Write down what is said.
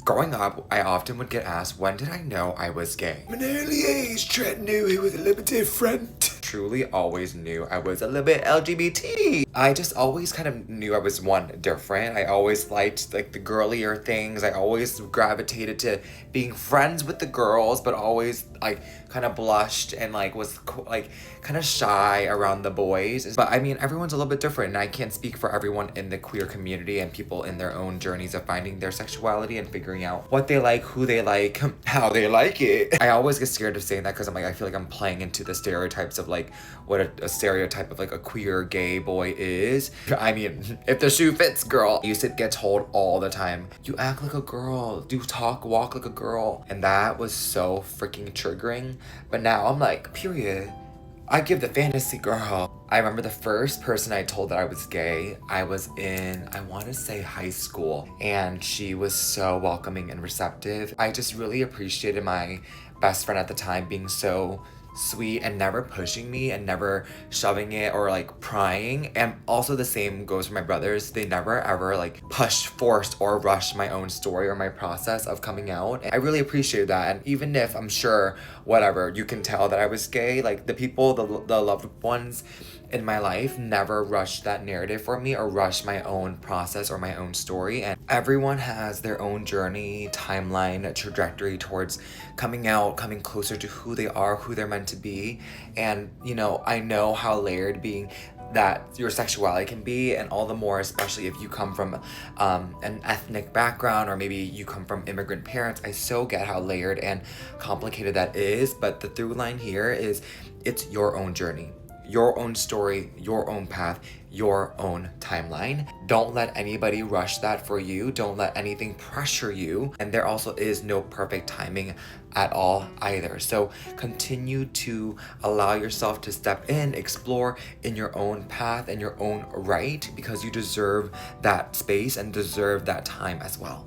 Growing up, I often would get asked, when did I know I was gay? From an early age, Trent knew he was a little bit different. Truly always knew I was a little bit LGBT. I just always kind of knew I was different. I always liked like the girlier things. I always gravitated to being friends with the girls, but always like kind of blushed and like was like kind of shy around the boys. But I mean, everyone's a little bit different, and I can't speak for everyone in the queer community and people in their own journeys of finding their sexuality and figuring out what they like, who they like, how they like it. I always get scared of saying that because I'm like, I feel like I'm playing into the stereotypes of like what a stereotype of like a queer gay boy is. I mean, if the shoe fits, girl. I used to get told all the time, you act like a girl, do talk, walk like a girl. And that was so freaking triggering. But now I'm like, period. I give the fantasy, girl. I remember the first person I told that I was gay, I was in, I want to say high school, and she was so welcoming and receptive. I just really appreciated my best friend at the time being so sweet and never pushing me and never shoving it or like prying. And also the same goes for my brothers. They never ever like pushed, forced, or rushed my own story or my process of coming out. And I really appreciate that. And even if I'm sure whatever you can tell that I was gay, like the people, the loved ones in my life never rushed that narrative for me or rushed my own process or my own story. And everyone has their own journey, timeline, trajectory towards coming out, coming closer to who they are, who they're meant to be. And you know, I know how layered being that your sexuality can be, and all the more especially if you come from an ethnic background or maybe you come from immigrant parents. I so get how layered and complicated that is, but the through line here is it's your own journey, your own story, your own path, your own timeline. Don't let anybody rush that for you. Don't let anything pressure you. And there also is no perfect timing at all either. So continue to allow yourself to step in, explore in your own path and your own right, because you deserve that space and deserve that time as well.